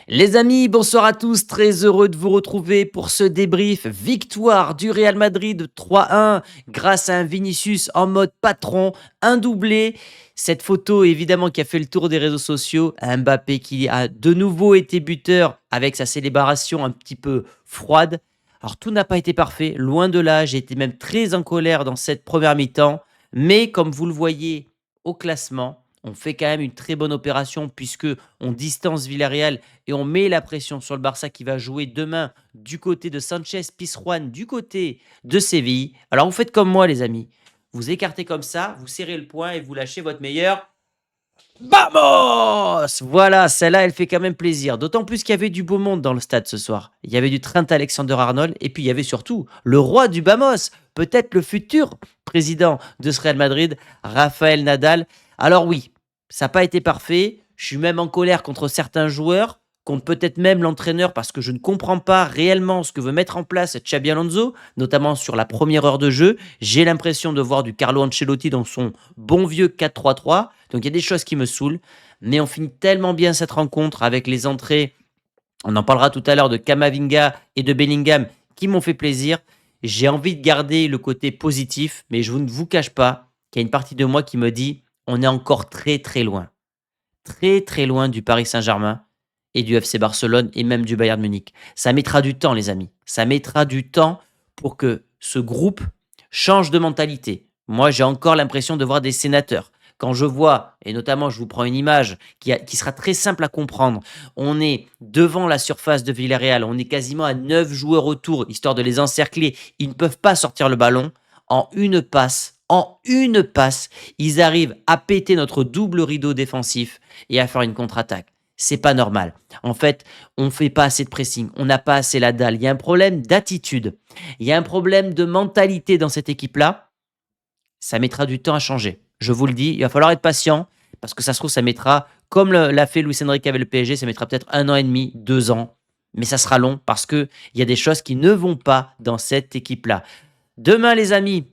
Les amis, bonsoir à tous, très heureux de vous retrouver pour ce débrief. Victoire du Real Madrid 3-1 grâce à un Vinicius en mode patron, un doublé. Cette photo évidemment qui a fait le tour des réseaux sociaux, un Mbappé qui a de nouveau été buteur avec sa célébration un petit peu froide. Alors tout n'a pas été parfait, loin de là, j'ai été même très en colère dans cette première mi-temps, mais comme vous le voyez au classement, on fait quand même une très bonne opération puisque on distance Villarreal et on met la pression sur le Barça qui va jouer demain du côté de Sanchez Pizjuan, du côté de Séville. Alors vous faites comme moi les amis, vous écartez comme ça, vous serrez le poing et vous lâchez votre meilleur. Vamos! Voilà, celle-là, elle fait quand même plaisir. D'autant plus qu'il y avait du beau monde dans le stade ce soir. Il y avait du Trent Alexander-Arnold et puis il y avait surtout le roi du Bamos, peut-être le futur président de ce Real Madrid, Rafael Nadal. Alors oui, ça n'a pas été parfait. Je suis même en colère contre certains joueurs, contre peut-être même l'entraîneur parce que je ne comprends pas réellement ce que veut mettre en place Xabi Alonso, notamment sur la première heure de jeu. J'ai l'impression de voir du Carlo Ancelotti dans son bon vieux 4-3-3. Donc il y a des choses qui me saoulent, mais on finit tellement bien cette rencontre avec les entrées. On en parlera tout à l'heure de Kamavinga et de Bellingham qui m'ont fait plaisir. J'ai envie de garder le côté positif, mais je ne vous cache pas qu'il y a une partie de moi qui me dit on est encore très très loin. Très très loin du Paris Saint-Germain et du FC Barcelone et même du Bayern Munich. Ça mettra du temps les amis. Ça mettra du temps pour que ce groupe change de mentalité. Moi j'ai encore l'impression de voir des sénateurs. Quand je vois, et notamment je vous prends une image qui sera très simple à comprendre, on est devant la surface de Villarreal, on est quasiment à 9 joueurs autour, histoire de les encercler, ils ne peuvent pas sortir le ballon. En une passe, ils arrivent à péter notre double rideau défensif et à faire une contre-attaque. C'est pas normal. En fait, on ne fait pas assez de pressing, on n'a pas assez la dalle. Il y a un problème d'attitude, il y a un problème de mentalité dans cette équipe-là. Ça mettra du temps à changer. Je vous le dis, il va falloir être patient parce que ça se trouve, ça mettra, comme l'a fait Luis Enrique avec le PSG, ça mettra peut-être 1 an et demi, 2 ans. Mais ça sera long parce qu'il y a des choses qui ne vont pas dans cette équipe-là. Demain, les amis,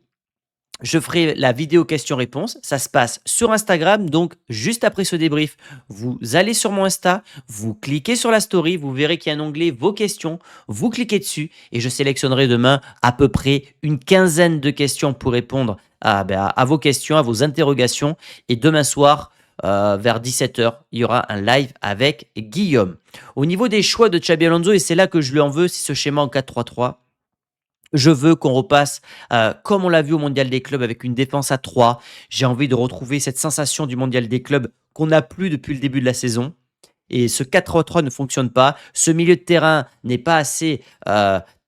je ferai la vidéo questions-réponses. Ça se passe sur Instagram. Donc, juste après ce débrief, vous allez sur mon Insta, vous cliquez sur la story, vous verrez qu'il y a un onglet vos questions. Vous cliquez dessus et je sélectionnerai demain à peu près une quinzaine de questions pour répondre à vos questions, à vos interrogations. Et demain soir, vers 17h, il y aura un live avec Guillaume. Au niveau des choix de Xabi Alonso, et c'est là que je lui en veux, c'est ce schéma en 4-3-3. Je veux qu'on repasse comme on l'a vu au Mondial des clubs avec une défense à 3. J'ai envie de retrouver cette sensation du Mondial des clubs qu'on n'a plus depuis le début de la saison. Et ce 4-3 ne fonctionne pas. Ce milieu de terrain n'est pas assez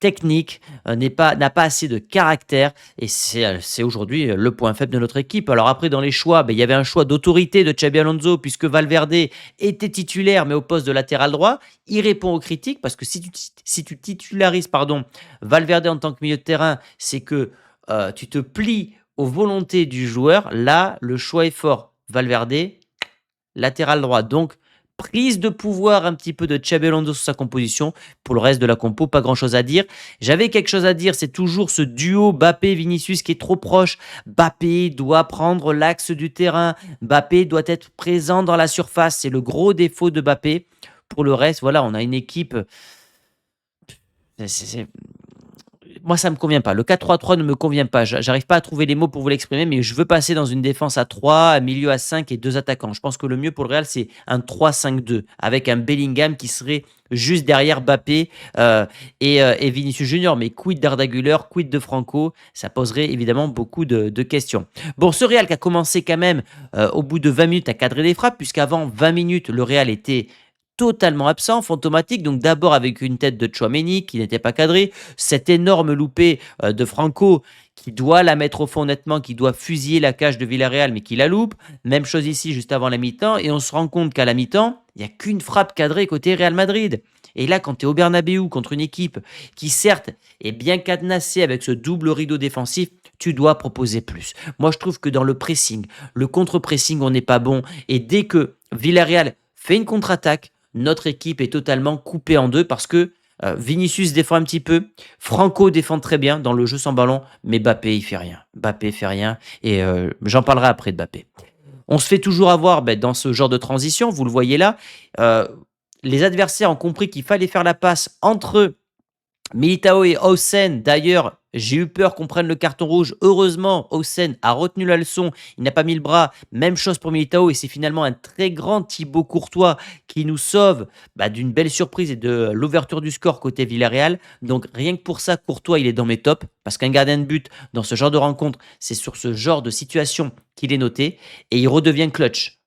technique, n'a pas assez de caractère. Et c'est aujourd'hui le point faible de notre équipe. Alors après, dans les choix, il y avait un choix d'autorité de Xabi Alonso puisque Valverde était titulaire, mais au poste de latéral droit. Il répond aux critiques parce que si tu titularises Valverde en tant que milieu de terrain, c'est que tu te plies aux volontés du joueur. Là, le choix est fort. Valverde, latéral droit. Donc, prise de pouvoir un petit peu de Xabi Alonso sur sa composition. Pour le reste de la compo, pas grand-chose à dire. J'avais quelque chose à dire, c'est toujours ce duo Mbappé-Vinicius qui est trop proche. Mbappé doit prendre l'axe du terrain. Mbappé doit être présent dans la surface. C'est le gros défaut de Mbappé. Pour le reste, voilà, on a une équipe. C'est moi, ça me convient pas. Le 4-3-3 ne me convient pas. J'arrive pas à trouver les mots pour vous l'exprimer, mais je veux passer dans une défense à 3, un milieu à 5 et 2 attaquants. Je pense que le mieux pour le Real, c'est un 3-5-2 avec un Bellingham qui serait juste derrière Mbappé et Vinicius Junior. Mais quid d'Arda Güler, quid de Franco? Ça poserait évidemment beaucoup de questions. Bon, ce Real qui a commencé quand même au bout de 20 minutes à cadrer les frappes, puisqu'avant 20 minutes, le Real était totalement absent, fantomatique. Donc d'abord avec une tête de Tchouaméni qui n'était pas cadré, cet énorme loupé de Franco qui doit la mettre au fond nettement, qui doit fusiller la cage de Villarreal mais qui la loupe. Même chose ici juste avant la mi-temps et on se rend compte qu'à la mi-temps, il n'y a qu'une frappe cadrée côté Real Madrid. Et là, quand tu es au Bernabéu contre une équipe qui certes est bien cadenassée avec ce double rideau défensif, tu dois proposer plus. Moi, je trouve que dans le pressing, le contre-pressing, on n'est pas bon. Et dès que Villarreal fait une contre-attaque, notre équipe est totalement coupée en deux parce que Vinicius défend un petit peu, Franco défend très bien dans le jeu sans ballon, mais Mbappé, il fait rien. Mbappé fait rien et j'en parlerai après de Mbappé. On se fait toujours avoir dans ce genre de transition, vous le voyez là. euh, Les adversaires ont compris qu'il fallait faire la passe entre Militao et Hossein. D'ailleurs, j'ai eu peur qu'on prenne le carton rouge. Heureusement, Hossein a retenu la leçon. Il n'a pas mis le bras. Même chose pour Militao. Et c'est finalement un très grand Thibaut Courtois qui nous sauve d'une belle surprise et de l'ouverture du score côté Villarreal. Donc rien que pour ça, Courtois, il est dans mes tops. Parce qu'un gardien de but, dans ce genre de rencontre, c'est sur ce genre de situation qu'il est noté. Et il redevient clutch.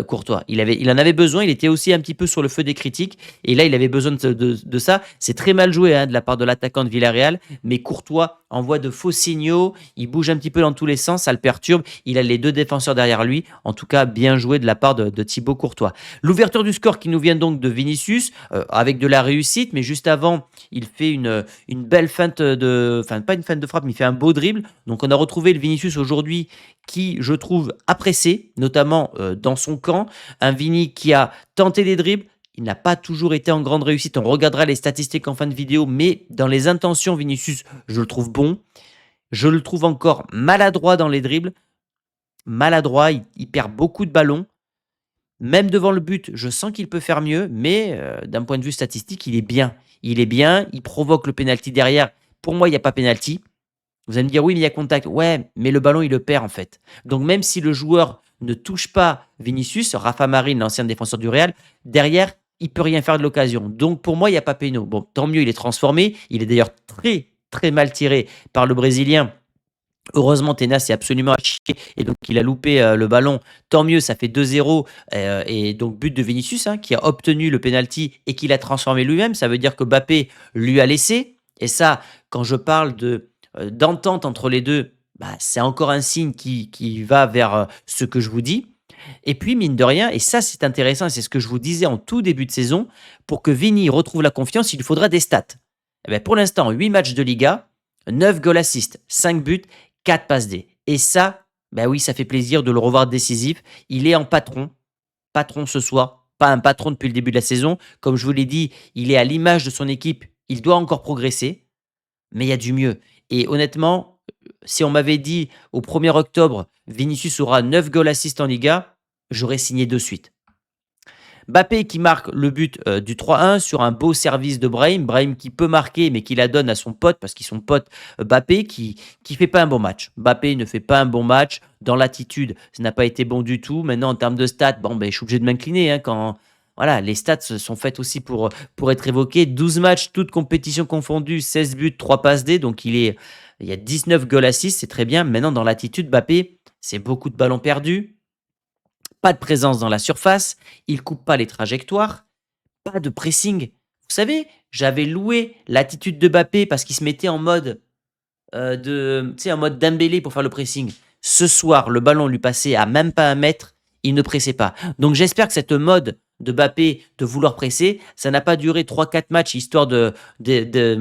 Courtois. Il en avait besoin, il était aussi un petit peu sur le feu des critiques, et là il avait besoin de ça. C'est très mal joué de la part de l'attaquant de Villarreal, mais Courtois envoie de faux signaux, il bouge un petit peu dans tous les sens, ça le perturbe, il a les deux défenseurs derrière lui, en tout cas bien joué de la part de Thibaut Courtois. L'ouverture du score qui nous vient donc de Vinicius, avec de la réussite, mais juste avant, il fait une belle feinte enfin pas une feinte de frappe, mais il fait un beau dribble, donc on a retrouvé le Vinicius aujourd'hui qui, je trouve, a pressé, notamment dans son camp. Un Vini qui a tenté des dribbles. Il n'a pas toujours été en grande réussite. On regardera les statistiques en fin de vidéo, mais dans les intentions, Vinicius, je le trouve bon. Je le trouve encore maladroit dans les dribbles. Maladroit, il perd beaucoup de ballons. Même devant le but, je sens qu'il peut faire mieux, mais d'un point de vue statistique, il est bien. Il est bien, il provoque le penalty derrière. Pour moi, il n'y a pas penalty. Vous allez me dire: «Oui, mais il y a contact». Ouais, mais le ballon, il le perd, en fait. Donc même si le joueur ne touche pas Vinicius, Rafa Marín, l'ancien défenseur du Real, derrière, il peut rien faire de l'occasion. Donc pour moi, il y a pas péno. Bon, tant mieux, il est transformé. Il est d'ailleurs très, très mal tiré par le Brésilien. Heureusement, Tenas est absolument à chier et donc il a loupé le ballon. Tant mieux, ça fait 2-0 et donc but de Vinicius, qui a obtenu le penalty et qui l'a transformé lui-même. Ça veut dire que Mbappé lui a laissé. Et ça, quand je parle d'entente entre les deux, c'est encore un signe qui va vers ce que je vous dis. Et puis, mine de rien, et ça c'est intéressant, et c'est ce que je vous disais en tout début de saison, pour que Vini retrouve la confiance, il lui faudra des stats. Eh ben, pour l'instant, 8 matchs de Liga, 9 goals assists, 5 buts, 4 passes D. Et ça, oui, ça fait plaisir de le revoir décisif. Il est en patron ce soir, pas un patron depuis le début de la saison. Comme je vous l'ai dit, il est à l'image de son équipe, il doit encore progresser, mais il y a du mieux. Et honnêtement, si on m'avait dit au 1er octobre, Vinicius aura 9 goals assists en Liga, j'aurais signé de suite. Mbappé qui marque le but du 3-1 sur un beau service de Brahim. Brahim qui peut marquer, mais qui la donne à son pote, parce qu'ils sont potes, Mbappé, qui fait pas un bon match. Mbappé ne fait pas un bon match. Dans l'attitude, ça n'a pas été bon du tout. Maintenant, en termes de stats, je suis obligé de m'incliner quand. Voilà, les stats sont faites aussi pour être évoquées. 12 matchs, toutes compétitions confondues, 16 buts, 3 passes D. Donc il y a 19 goals assists, c'est très bien. Maintenant, dans l'attitude, Mbappé, c'est beaucoup de ballons perdus, pas de présence dans la surface, il coupe pas les trajectoires, pas de pressing. Vous savez, j'avais loué l'attitude de Mbappé parce qu'il se mettait en mode en mode Dembélé pour faire le pressing. Ce soir, le ballon lui passait à même pas 1 mètre, il ne pressait pas. Donc j'espère que cette mode de Mbappé de vouloir presser, ça n'a pas duré 3-4 matchs histoire d'éluder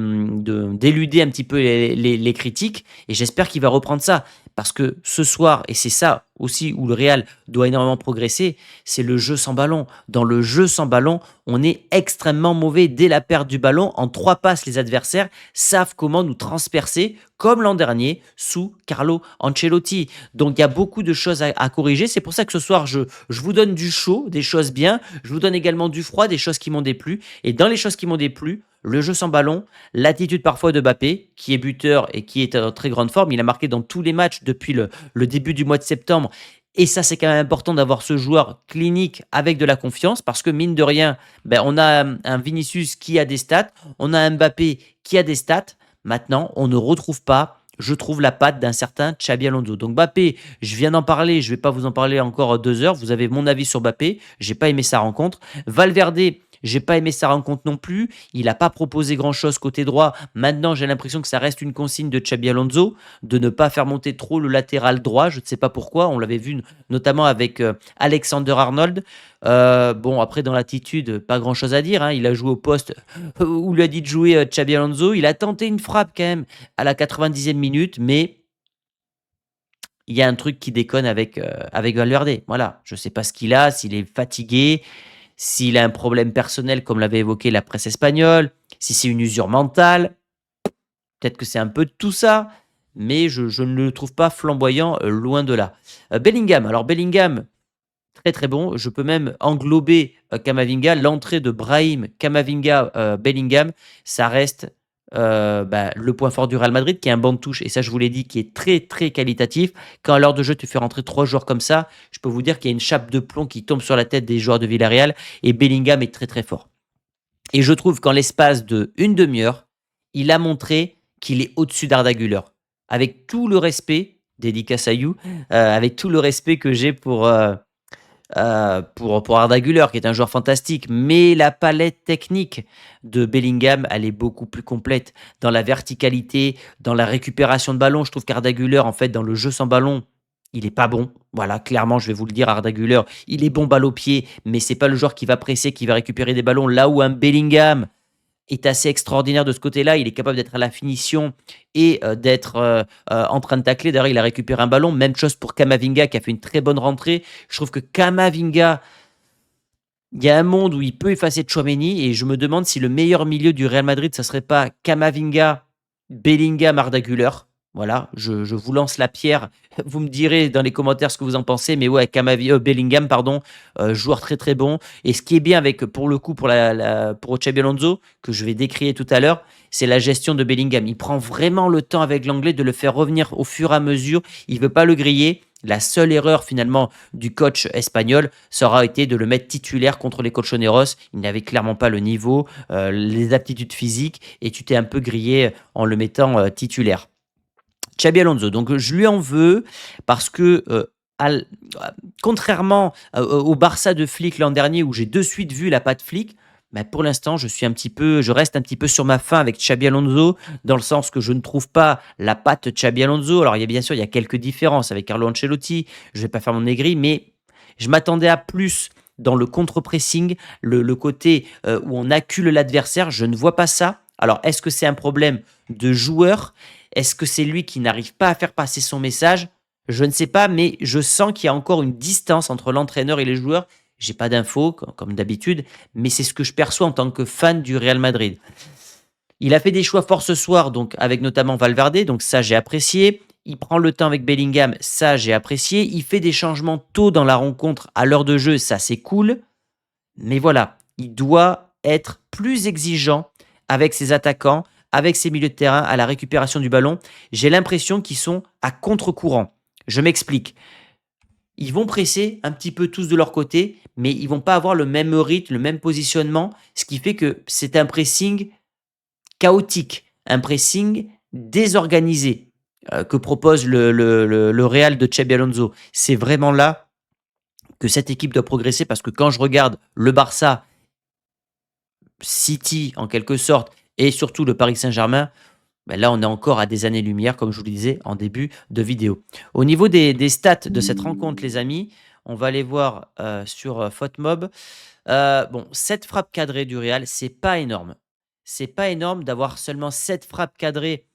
un petit peu les critiques. Et j'espère qu'il va reprendre ça. Parce que ce soir, et c'est ça aussi où le Real doit énormément progresser, c'est le jeu sans ballon. Dans le jeu sans ballon, on est extrêmement mauvais dès la perte du ballon. En 3 passes, les adversaires savent comment nous transpercer, comme l'an dernier sous Carlo Ancelotti. Donc il y a beaucoup de choses à corriger. C'est pour ça que ce soir, je vous donne du chaud, des choses bien. Je vous donne également du froid, des choses qui m'ont déplu. Et dans les choses qui m'ont déplu, le jeu sans ballon, l'attitude parfois de Mbappé, qui est buteur et qui est en très grande forme. Il a marqué dans tous les matchs depuis le début du mois de septembre. Et ça, c'est quand même important d'avoir ce joueur clinique avec de la confiance parce que mine de rien, on a un Vinicius qui a des stats, on a un Mbappé qui a des stats. Maintenant, on ne retrouve pas, je trouve, la patte d'un certain Xabi Alonso. Donc Mbappé, je viens d'en parler, je ne vais pas vous en parler encore 2 heures. Vous avez mon avis sur Mbappé, j'ai pas aimé sa rencontre. Valverde, j'ai pas aimé sa rencontre non plus. Il n'a pas proposé grand-chose côté droit. Maintenant, j'ai l'impression que ça reste une consigne de Xabi Alonso de ne pas faire monter trop le latéral droit. Je ne sais pas pourquoi. On l'avait vu notamment avec Alexander Arnold. Après, dans l'attitude, pas grand-chose à dire. Il a joué au poste où lui a dit de jouer Xabi Alonso. Il a tenté une frappe quand même à la 90e minute, mais il y a un truc qui déconne avec Valverde. Voilà, je ne sais pas ce qu'il a, s'il est fatigué, s'il a un problème personnel comme l'avait évoqué la presse espagnole, si c'est une usure mentale, peut-être que c'est un peu de tout ça, mais je ne le trouve pas flamboyant, loin de là. Bellingham, alors Bellingham, très, très bon. Je peux même englober, Camavinga. L'entrée de Brahim, Camavinga, Bellingham, ça reste, le point fort du Real Madrid qui est un banc de touche et ça je vous l'ai dit, qui est très, très qualitatif. Quand à l'heure de jeu, tu fais rentrer 3 joueurs comme ça, je peux vous dire qu'il y a une chape de plomb qui tombe sur la tête des joueurs de Villarreal et Bellingham est très, très fort. Et je trouve qu'en l'espace d'une demi-heure, il a montré qu'il est au-dessus d'Arda Güler. Avec tout le respect, dédicace à You, avec tout le respect que j'ai pour Arda Güler, qui est un joueur fantastique, mais la palette technique de Bellingham, elle est beaucoup plus complète dans la verticalité, dans la récupération de ballon. Je trouve qu'Arda Güler, en fait, dans le jeu sans ballon, il est pas bon. Voilà, clairement, je vais vous le dire, Arda Güler, il est bon balle au pied, mais c'est pas le joueur qui va presser, qui va récupérer des ballons. Là où un Bellingham est assez extraordinaire de ce côté-là, il est capable d'être à la finition et d'être en train de tacler. D'ailleurs, il a récupéré un ballon. Même chose pour Camavinga qui a fait une très bonne rentrée. Je trouve que Camavinga, il y a un monde où il peut effacer Tchouaméni et je me demande si le meilleur milieu du Real Madrid, ça serait pas Camavinga, Bellingham, Arda Güler. Voilà, je vous lance la pierre. Vous me direz dans les commentaires ce que vous en pensez, mais ouais, Bellingham, pardon, joueur très très bon. Et ce qui est bien avec, pour le coup, pour Xabi Alonso, que je vais décrire tout à l'heure, c'est la gestion de Bellingham. Il prend vraiment le temps avec l'anglais de le faire revenir au fur et à mesure. Il veut pas le griller. La seule erreur finalement du coach espagnol, ça aura été de le mettre titulaire contre les Colchoneros. Il n'avait clairement pas le niveau, les aptitudes physiques, et tu t'es un peu grillé en le mettant titulaire. Xabi Alonso, donc je lui en veux parce que, al contrairement, au Barça de Flick l'an dernier où j'ai de suite vu la patte Flick, bah, pour l'instant je reste un petit peu sur ma faim avec Xabi Alonso, dans le sens que je ne trouve pas la patte Xabi Alonso. Alors bien sûr, il y a quelques différences avec Carlo Ancelotti, je ne vais pas faire mon aigri, mais je m'attendais à plus dans le contre-pressing, le côté, où on accule l'adversaire, je ne vois pas ça. Alors est-ce que c'est un problème de joueur? Est-ce que c'est lui qui n'arrive pas à faire passer son message? Je ne sais pas, mais je sens qu'il y a encore une distance entre l'entraîneur et les joueurs. J'ai pas d'infos, comme d'habitude, mais c'est ce que je perçois en tant que fan du Real Madrid. Il a fait des choix forts ce soir, donc avec notamment Valverde, donc ça j'ai apprécié. Il prend le temps avec Bellingham, ça j'ai apprécié. Il fait des changements tôt dans la rencontre à l'heure de jeu, ça c'est cool. Mais voilà, il doit être plus exigeant avec ses attaquants, avec ses milieux de terrain, à la récupération du ballon. J'ai l'impression qu'ils sont à contre-courant. Je m'explique. Ils vont presser un petit peu tous de leur côté, mais ils vont pas avoir le même rythme, le même positionnement, ce qui fait que c'est un pressing chaotique, un pressing désorganisé que propose le Real de Xabi Alonso. C'est vraiment là que cette équipe doit progresser parce que quand je regarde le Barça, City en quelque sorte et surtout le Paris Saint-Germain, ben là on est encore à des années-lumière comme je vous le disais en début de vidéo. Au niveau des stats de cette rencontre les amis, on va aller voir sur FotMob. Bon, 7 frappes cadrées du Real, c'est pas énorme. C'est pas énorme d'avoir seulement 7 frappes cadrées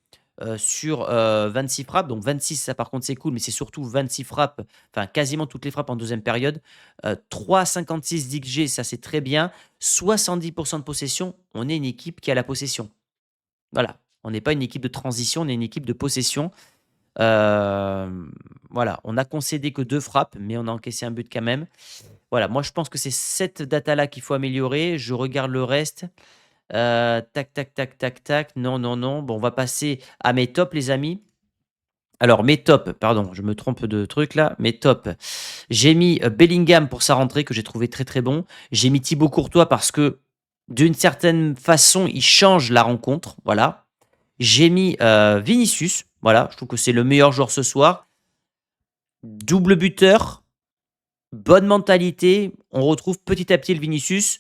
sur 26 frappes. Donc 26, ça par contre, c'est cool, mais c'est surtout 26 frappes, enfin quasiment toutes les frappes en deuxième période. 3,56 d'XG, ça c'est très bien. 70% de possession, on est une équipe qui a la possession. Voilà, on n'est pas une équipe de transition, on est une équipe de possession. Voilà, on a concédé que 2 frappes, mais on a encaissé un but quand même. Voilà, moi je pense que c'est cette data-là qu'il faut améliorer. Je regarde le reste. Tac, tac, tac, tac, tac. Non, non, non. Bon, on va passer à mes tops, les amis. Alors, mes tops, pardon, je me trompe de truc là. Mes tops. J'ai mis Bellingham pour sa rentrée, que j'ai trouvé très très bon. J'ai mis Thibaut Courtois parce que d'une certaine façon, il change la rencontre. Voilà. J'ai mis Vinicius. Voilà, je trouve que c'est le meilleur joueur ce soir. Double buteur, bonne mentalité. On retrouve petit à petit le Vinicius.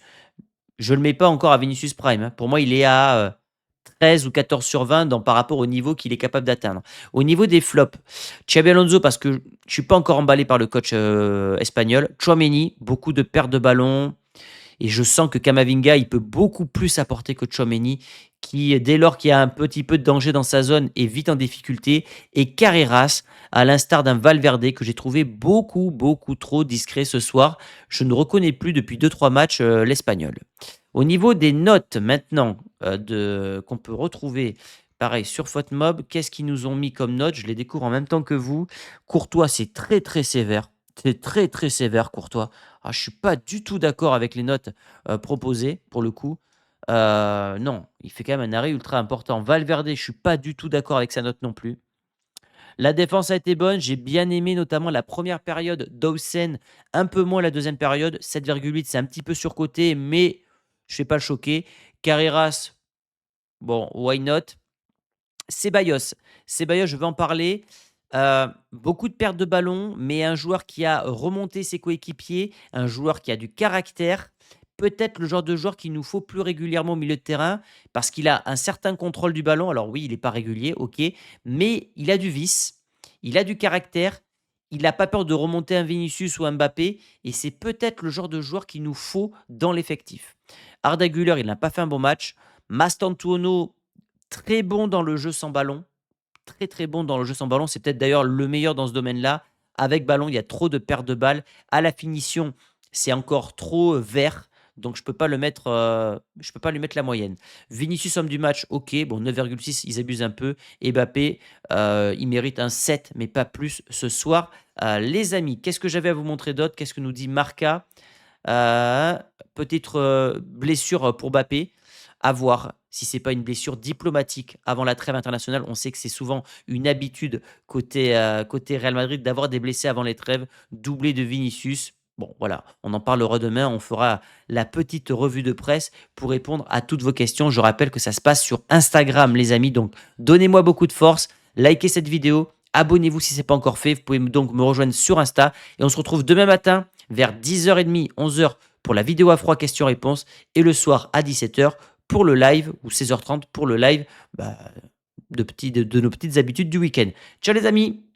Je ne le mets pas encore à Vinicius Prime, hein. Pour moi, il est à 13 ou 14 sur 20 par rapport au niveau qu'il est capable d'atteindre. Au niveau des flops, Xabi Alonso, parce que je ne suis pas encore emballé par le coach espagnol. Tchouaméni, beaucoup de pertes de ballon. Et je sens que Camavinga, il peut beaucoup plus apporter que Tchouaméni, qui, dès lors qu'il y a un petit peu de danger dans sa zone, est vite en difficulté. Et Carreras, à l'instar d'un Valverde, que j'ai trouvé beaucoup, beaucoup trop discret ce soir. Je ne reconnais plus depuis 2-3 matchs l'Espagnol. Au niveau des notes maintenant qu'on peut retrouver pareil sur FotMob, qu'est-ce qu'ils nous ont mis comme note? Je les découvre en même temps que vous. Courtois, c'est très très sévère. C'est très, très sévère, Courtois. Ah, je suis pas du tout d'accord avec les notes, proposées, pour le coup. Non, il fait quand même un arrêt ultra important. Valverde, je suis pas du tout d'accord avec sa note non plus. La défense a été bonne, j'ai bien aimé notamment la première période d'Hausen, un peu moins la deuxième période. 7,8, c'est un petit peu surcoté, mais je ne vais pas le choquer. Carreras, bon, why not? Ceballos. Ceballos, je vais en parler. Beaucoup de pertes de ballon, mais un joueur qui a remonté ses coéquipiers, un joueur qui a du caractère. Peut-être le genre de joueur qu'il nous faut plus régulièrement au milieu de terrain, parce qu'il a un certain contrôle du ballon. Alors oui, il n'est pas régulier, ok, mais il a du vice, il a du caractère, il n'a pas peur de remonter un Vinicius ou un Mbappé, et c'est peut-être le genre de joueur qu'il nous faut dans l'effectif. Arda Güler, il n'a pas fait un bon match. Mastantuono, très bon dans le jeu sans ballon, très, très bon dans le jeu sans ballon. C'est peut-être d'ailleurs le meilleur dans ce domaine-là. Avec ballon, il y a trop de pertes de balles. À la finition, c'est encore trop vert. Donc je peux pas lui mettre la moyenne. Vinicius, homme du match, ok. Bon, 9,6, ils abusent un peu. Et Mbappé, il mérite un 7, mais pas plus ce soir. Les amis, qu'est-ce que j'avais à vous montrer d'autre? Qu'est-ce que nous dit Marca? Heu, Peut-être, blessure, pour Mbappé, à voir si c'est pas une blessure diplomatique avant la trêve internationale. On sait que c'est souvent une habitude côté Real Madrid d'avoir des blessés avant les trêves, doublé de Vinicius. Bon voilà, on en parlera demain, on fera la petite revue de presse pour répondre à toutes vos questions. Je rappelle que ça se passe sur Instagram les amis, donc donnez-moi beaucoup de force, likez cette vidéo, abonnez-vous si ce n'est pas encore fait. Vous pouvez donc me rejoindre sur Insta et on se retrouve demain matin vers 10h30, 11h pour la vidéo à froid questions-réponses et le soir à 17h pour le live ou 16h30 pour le live bah, de nos petites habitudes du week-end. Ciao les amis!